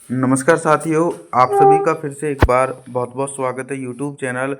नमस्कार साथियों, आप सभी का फिर से एक बार बहुत बहुत स्वागत है यूट्यूब चैनल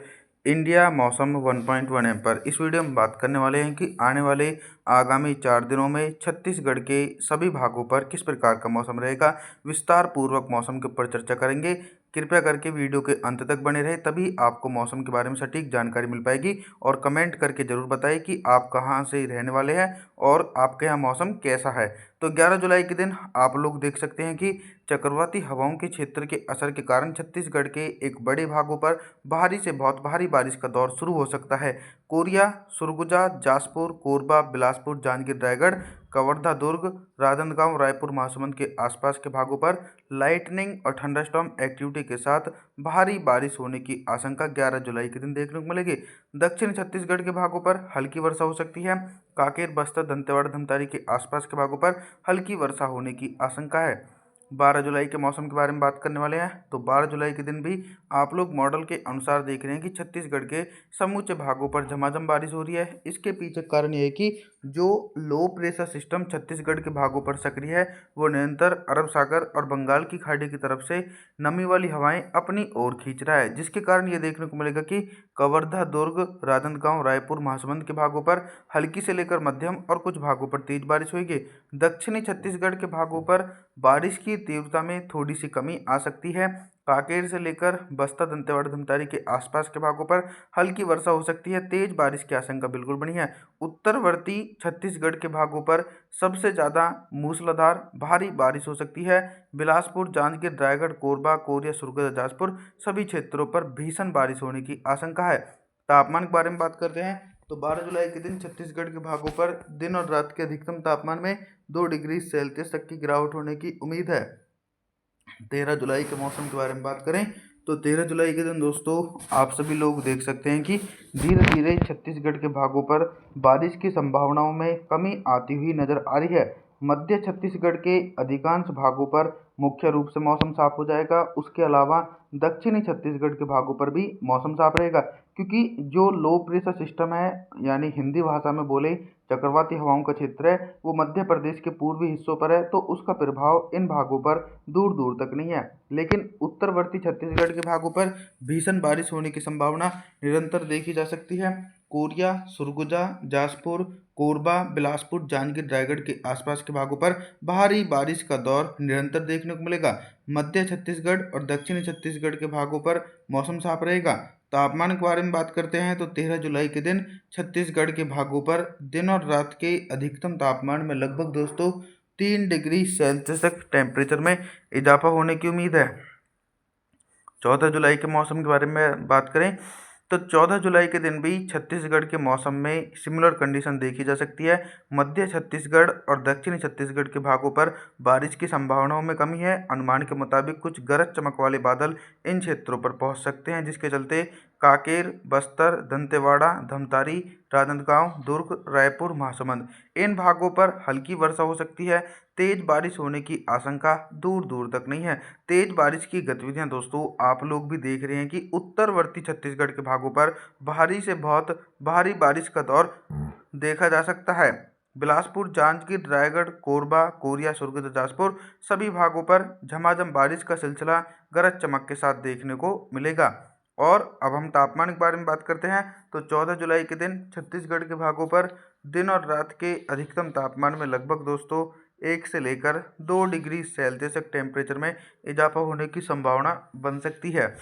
इंडिया मौसम 1.1 एम पर। इस वीडियो में बात करने वाले हैं कि आने वाले आगामी 4 दिनों में छत्तीसगढ़ के सभी भागों पर किस प्रकार का मौसम रहेगा। विस्तार पूर्वक मौसम के ऊपर चर्चा करेंगे। कृपया करके वीडियो के अंत तक बने रहे, तभी आपको मौसम के बारे में सटीक जानकारी मिल पाएगी। और कमेंट करके ज़रूर बताइए कि आप कहाँ से रहने वाले हैं और आपके यहाँ मौसम कैसा है। तो 11 जुलाई के दिन आप लोग देख सकते हैं कि चक्रवाती हवाओं के क्षेत्र के असर के कारण छत्तीसगढ़ के एक बड़े भागों पर भारी से बहुत भारी बारिश का दौर शुरू हो सकता है। कोरिया, सरगुजा, जासपुर, कोरबा, बिलासपुर, जांजगीर, रायगढ़, कवर्धा, दुर्ग, राजनांदगांव, रायपुर, महासमुंद के आसपास के भागों पर लाइटनिंग और थंडरस्टॉर्म एक्टिविटी के साथ भारी बारिश होने की आशंका 11 जुलाई के दिन देखने को मिलेगी। दक्षिण छत्तीसगढ़ के भागों पर हल्की वर्षा हो सकती है। कांकेर, बस्तर, दंतेवाड़ा, धमतारी के आसपास के भागों पर हल्की वर्षा होने की आशंका है। 12 जुलाई के मौसम के बारे में बात करने वाले हैं। तो 12 जुलाई के दिन भी आप लोग मॉडल के अनुसार देख रहे हैं कि छत्तीसगढ़ के समूचे भागों पर झमाझम बारिश हो रही है। इसके पीछे कारण ये है कि जो लो प्रेशर सिस्टम छत्तीसगढ़ के भागों पर सक्रिय है, वो निरंतर अरब सागर और बंगाल की खाड़ी की तरफ से नमी वाली हवाएं अपनी ओर खींच रहा है, जिसके कारण ये देखने को मिलेगा कि कवर्धा, दुर्ग, राजनांदगांव, रायपुर, महासमुंद के भागों पर हल्की से लेकर मध्यम और कुछ भागों पर तेज बारिश होगी। दक्षिणी छत्तीसगढ़ के भागों पर बारिश की तीव्रता में थोड़ी सी कमी आ सकती है। कांकेर से लेकर बस्तर, दंतेवाड़ा, धमतारी के आसपास के भागों पर हल्की वर्षा हो सकती है। तेज बारिश की आशंका बिल्कुल बनी है। उत्तरवर्ती छत्तीसगढ़ के भागों पर सबसे ज़्यादा मूसलाधार भारी बारिश हो सकती है। बिलासपुर, जांजगीर, रायगढ़, कोरबा, कोरिया, सरगुजा, जाजपुर सभी क्षेत्रों पर भीषण बारिश होने की आशंका है। तापमान के बारे में बात करते हैं तो 12 जुलाई के दिन छत्तीसगढ़ के भागों पर दिन और रात के अधिकतम तापमान में 2 डिग्री सेल्सियस तक की गिरावट होने की उम्मीद है। 13 जुलाई के मौसम के बारे में बात करें तो 13 जुलाई के दिन दोस्तों आप सभी लोग देख सकते हैं कि धीरे धीरे छत्तीसगढ़ के भागों पर बारिश की संभावनाओं में कमी आती हुई नजर आ रही है। मध्य छत्तीसगढ़ के अधिकांश भागों पर मुख्य रूप से मौसम साफ हो जाएगा। उसके अलावा दक्षिणी छत्तीसगढ़ के भागों पर भी मौसम साफ रहेगा, क्योंकि जो लो प्रेशर सिस्टम है, यानी हिंदी भाषा में बोले चक्रवाती हवाओं का क्षेत्र है, वो मध्य प्रदेश के पूर्वी हिस्सों पर है, तो उसका प्रभाव इन भागों पर दूर दूर तक नहीं है। लेकिन उत्तरवर्ती छत्तीसगढ़ के भागों पर भीषण बारिश होने की संभावना निरंतर देखी जा सकती है। कोरिया, सरगुजा, जासपुर, कोरबा, बिलासपुर, जांजगीर, रायगढ़ के आसपास के भागों पर भारी बारिश का दौर निरंतर देखने को मिलेगा। मध्य छत्तीसगढ़ और दक्षिणी छत्तीसगढ़ के भागों पर मौसम साफ रहेगा। तापमान के बारे में बात करते हैं तो 13 जुलाई के दिन छत्तीसगढ़ के भागों पर दिन और रात के अधिकतम तापमान में लगभग दोस्तों 3 डिग्री सेल्सियस तक टेम्परेचर में इजाफा होने की उम्मीद है। 14 जुलाई के मौसम के बारे में बात करें तो 14 जुलाई के दिन भी छत्तीसगढ़ के मौसम में सिमिलर कंडीशन देखी जा सकती है। मध्य छत्तीसगढ़ और दक्षिणी छत्तीसगढ़ के भागों पर बारिश की संभावनाओं में कमी है। अनुमान के मुताबिक कुछ गरज चमक वाले बादल इन क्षेत्रों पर पहुंच सकते हैं, जिसके चलते कांकेर, बस्तर, दंतेवाड़ा, धमतारी, राजनांदगांव, दुर्ग, रायपुर, महासमुंद इन भागों पर हल्की वर्षा हो सकती है। तेज बारिश होने की आशंका दूर दूर तक नहीं है। तेज बारिश की गतिविधियां दोस्तों आप लोग भी देख रहे हैं कि उत्तरवर्ती छत्तीसगढ़ के भागों पर भारी से बहुत भारी बारिश का दौर देखा जा सकता है। बिलासपुर, जांजगीर, रायगढ़, कोरबा, कोरिया, सरगुजा, जाजपुर सभी भागों पर झमाझम बारिश का सिलसिला गरज चमक के साथ देखने को मिलेगा। और अब हम तापमान के बारे में बात करते हैं तो 14 जुलाई के दिन छत्तीसगढ़ के भागों पर दिन और रात के अधिकतम तापमान में लगभग दोस्तों 1 से लेकर 2 डिग्री सेल्सियस तक टेम्परेचर में इजाफा होने की संभावना बन सकती है।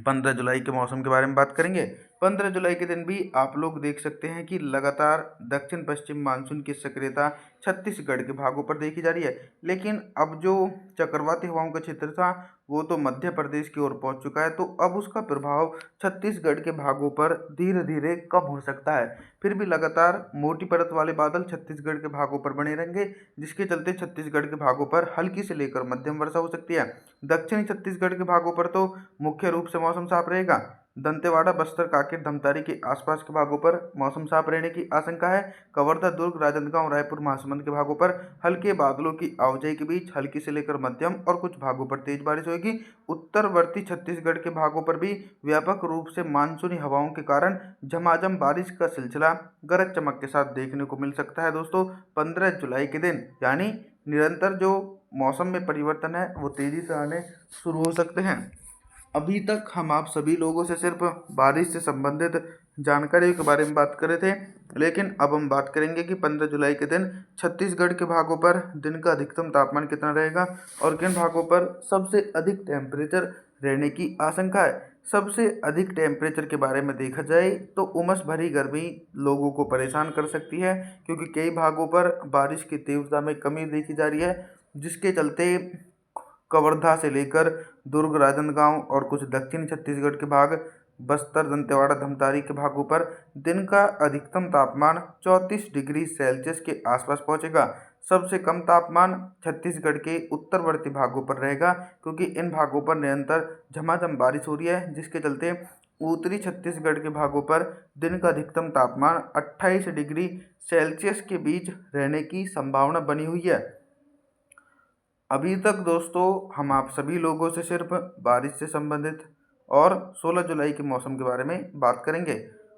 15 जुलाई के मौसम के बारे में बात करेंगे। 15 जुलाई के दिन भी आप लोग देख सकते हैं कि लगातार दक्षिण पश्चिम मानसून की सक्रियता छत्तीसगढ़ के भागों पर देखी जा रही है। लेकिन अब जो चक्रवाती हवाओं का क्षेत्र था वो तो मध्य प्रदेश की ओर पहुंच चुका है, तो अब उसका प्रभाव छत्तीसगढ़ के भागों पर धीरे धीरे कम हो सकता है। फिर भी लगातार मोटी परत वाले बादल छत्तीसगढ़ के भागों पर बने रहेंगे, जिसके चलते छत्तीसगढ़ के भागों पर हल्की से लेकर मध्यम वर्षा हो सकती है। दक्षिणी छत्तीसगढ़ के भागों पर तो मुख्य रूप से मौसम साफ रहेगा। दंतेवाड़ा, बस्तर, कांकेर, धमतारी के आसपास के भागों पर मौसम साफ रहने की आशंका है। कवर्धा, दुर्ग, राजनांदगांव, रायपुर, महासमुंद के भागों पर हल्के बादलों की आवाजाही के बीच हल्की से लेकर मध्यम और कुछ भागों पर तेज बारिश होगी। उत्तरवर्ती छत्तीसगढ़ के भागों पर भी व्यापक रूप से मानसूनी हवाओं के कारण झमाझम बारिश का सिलसिला गरज चमक के साथ देखने को मिल सकता है दोस्तों 15 जुलाई के दिन। यानी निरंतर जो मौसम में परिवर्तन है वो तेज़ी से आने शुरू हो सकते हैं। अभी तक हम आप सभी लोगों से सिर्फ बारिश से संबंधित जानकारी के बारे में बात कर रहे थे, लेकिन अब हम बात करेंगे कि 15 जुलाई के दिन छत्तीसगढ़ के भागों पर दिन का अधिकतम तापमान कितना रहेगा और किन भागों पर सबसे अधिक टेम्परेचर रहने की आशंका है। सबसे अधिक टेम्परेचर के बारे में देखा जाए तो उमस भरी गर्मी लोगों को परेशान कर सकती है, क्योंकि कई भागों पर बारिश की तीव्रता में कमी देखी जा रही है, जिसके चलते कवर्धा से लेकर दुर्ग, राजनांदगांव और कुछ दक्षिणी छत्तीसगढ़ के भाग, बस्तर, दंतेवाड़ा, धमतारी के भागों पर दिन का अधिकतम तापमान 34 डिग्री सेल्सियस के आसपास पहुंचेगा। सबसे कम तापमान छत्तीसगढ़ के उत्तरवर्ती भागों पर रहेगा, क्योंकि इन भागों पर निरंतर झमाझम बारिश हो रही है, जिसके चलते उत्तरी छत्तीसगढ़ के भागों पर दिन का अधिकतम तापमान 28 डिग्री सेल्सियस के बीच रहने की संभावना बनी हुई है। अभी तक दोस्तों हम आप सभी लोगों से सिर्फ बारिश से संबंधित और 16 जुलाई के मौसम के बारे में बात करेंगे।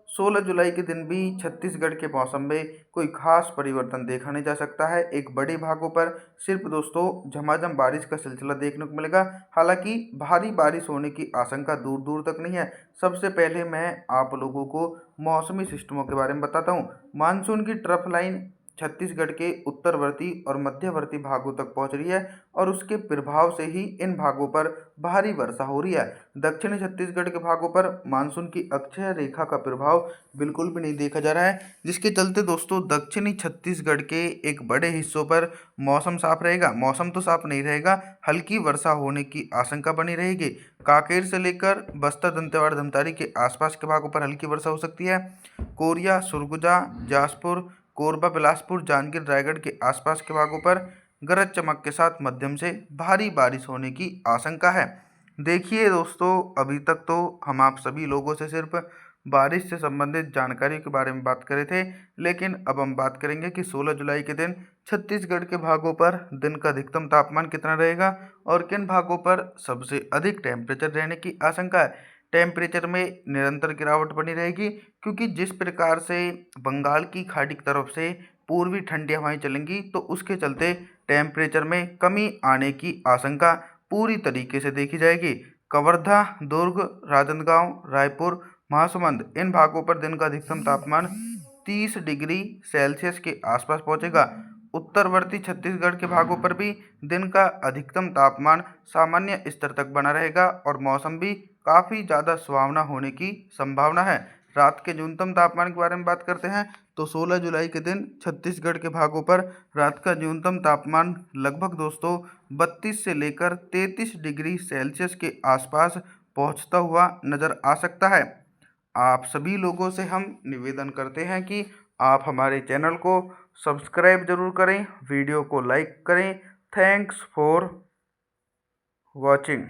16 जुलाई के दिन भी छत्तीसगढ़ के मौसम में कोई खास परिवर्तन देखा नहीं जा सकता है। एक बड़े भागों पर सिर्फ दोस्तों झमाझम बारिश का सिलसिला देखने को मिलेगा। हालांकि भारी बारिश होने की आशंका दूर दूर तक नहीं है। सबसे पहले मैं आप लोगों को मौसमी सिस्टमों के बारे में बताता हूँ। मानसून की ट्रफ लाइन छत्तीसगढ़ के उत्तरवर्ती और मध्यवर्ती भागों तक पहुंच रही है और उसके प्रभाव से ही इन भागों पर भारी वर्षा हो रही है। दक्षिणी छत्तीसगढ़ के भागों पर मानसून की अक्षय रेखा का प्रभाव बिल्कुल भी नहीं देखा जा रहा है, जिसके चलते दोस्तों दक्षिणी छत्तीसगढ़ के एक बड़े हिस्सों पर मौसम साफ रहेगा। मौसम तो साफ नहीं रहेगा, हल्की वर्षा होने की आशंका बनी रहेगी। कांकेर से लेकर बस्तर, दंतेवाड़ा, धमतारी के आसपास के भागों पर हल्की वर्षा हो सकती है। कोरिया, सुरगुजा, जासपुर, कोरबा, बिलासपुर, जांजगीर, रायगढ़ के आसपास के भागों पर गरज चमक के साथ मध्यम से भारी बारिश होने की आशंका है। देखिए दोस्तों, अभी तक तो हम आप सभी लोगों से सिर्फ बारिश से संबंधित जानकारी के बारे में बात कर रहे थे, लेकिन अब हम बात करेंगे कि 16 जुलाई के दिन छत्तीसगढ़ के भागों पर दिन का अधिकतम तापमान कितना रहेगा और किन भागों पर सबसे अधिक टेम्परेचर रहने की आशंका है। टेम्परेचर में निरंतर गिरावट बनी रहेगी, क्योंकि जिस प्रकार से बंगाल की खाड़ी की तरफ से पूर्वी ठंडी हवाएं चलेंगी, तो उसके चलते टेम्परेचर में कमी आने की आशंका पूरी तरीके से देखी जाएगी। कवर्धा, दुर्ग, राजनांदगांव, रायपुर, महासमुंद इन भागों पर दिन का अधिकतम तापमान 30 डिग्री सेल्सियस के आसपास पहुंचेगा। उत्तरवर्ती छत्तीसगढ़ के भागों पर भी दिन का अधिकतम तापमान सामान्य स्तर तक बना रहेगा और मौसम भी काफ़ी ज़्यादा सुहावना होने की संभावना है। रात के न्यूनतम तापमान के बारे में बात करते हैं तो 16 जुलाई के दिन छत्तीसगढ़ के भागों पर रात का न्यूनतम तापमान लगभग दोस्तों 32 से लेकर 33 डिग्री सेल्सियस के आसपास पहुंचता हुआ नज़र आ सकता है। आप सभी लोगों से हम निवेदन करते हैं कि आप हमारे चैनल को सब्सक्राइब जरूर करें, वीडियो को लाइक करें। Thanks for watching.